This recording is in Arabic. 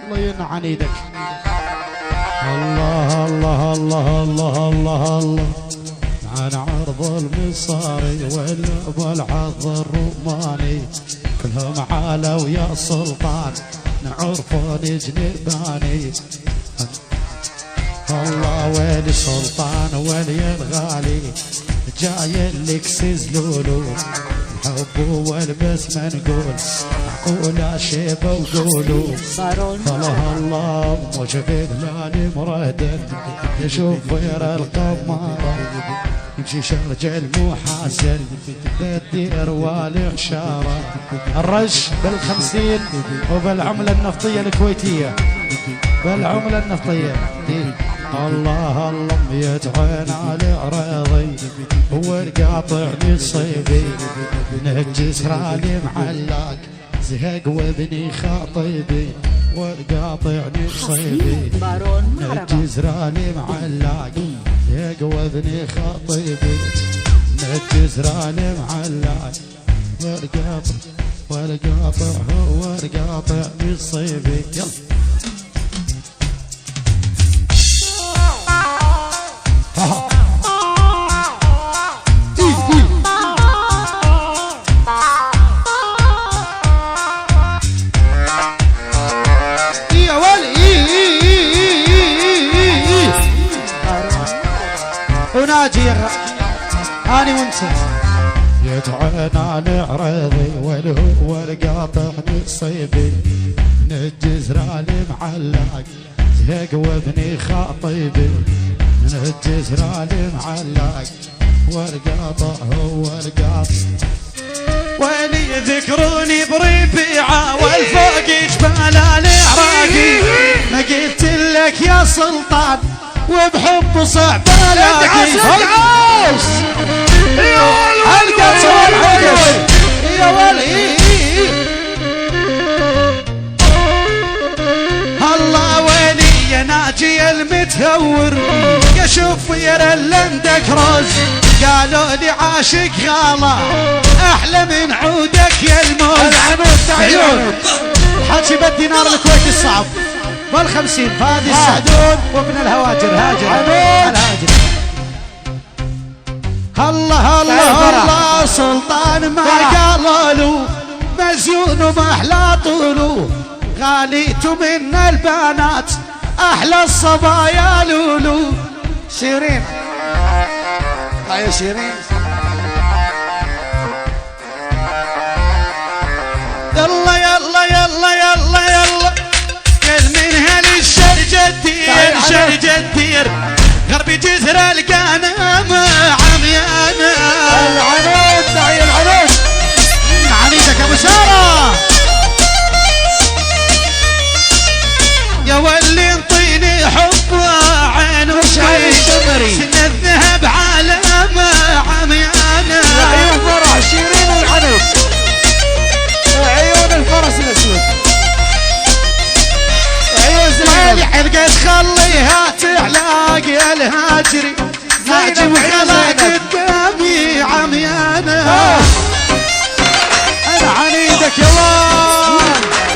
الله ينعن ايدك. الله الله الله الله الله الله عن عرض المصاري والعرض الروماني كلهم عالوا يا سلطان نعرفوا الجنباني. الله ويلي سلطان ويلي الغالي جاي لك سزلولو الحب والبس ما نقول معقولة شيبة وقولوا الله الله موجب بلالي مردد يشوف غير القمارة يمشي شرج المحاسن بالدير والعشارة الرش بالخمسين وبالعملة النفطية الكويتية بالعملة النفطية. الله الله يدعين على عريضي هو القاطع نصيبي نهجس رالي معلاق زهق وابني خاطبي والقاطع نصيبي نهجس رالي معلاق زهق وابني خاطبي نهجس رالي معلاق والقاطع هو القاطع نصيبي. يلا وناجي اني وانت يدعين على عريضي والهو القاطع نصيبي نجز رالي معلق زهق وابني خاطبي نجز رالي معلق والقاطع هو القاطع ويلي يذكروني بربيعه والفوق جبال العراقي ما قلت لك يا سلطان وبحب صعب الاقي العوش القص والعوش يا ولي الله ويلي يا ناجي المتهور يا شوفير اللندك روز قالوا لي عاشق غلا احلى من عودك يا الموز العنود عيون الحاجي بالدينار الكويتي الصعب والخمسين فادي السعدون وابن الهواجر هاجر الهاجر. الله الله الله سلطان ما قالوا له مزيون وما احلى طولو غاليت من البنات احلى الصبايا لولو. شيرين يا شيرين يلا يلا يلا يلا يلا كل من هالشرجة الدير شرجة الدير غربي جزر القنام عميانا العنود دعي العنود عنيدك ابو سارة يا ولي انطيني حب عين وشعين سن الذهب عالم عميانا عيون فرح شيرين والعنود عيون الفرس الاسود حرقة خليها تعلاق يا الهاجري ناجي وخلا قدامي عميانا انا عنيدك يا ولد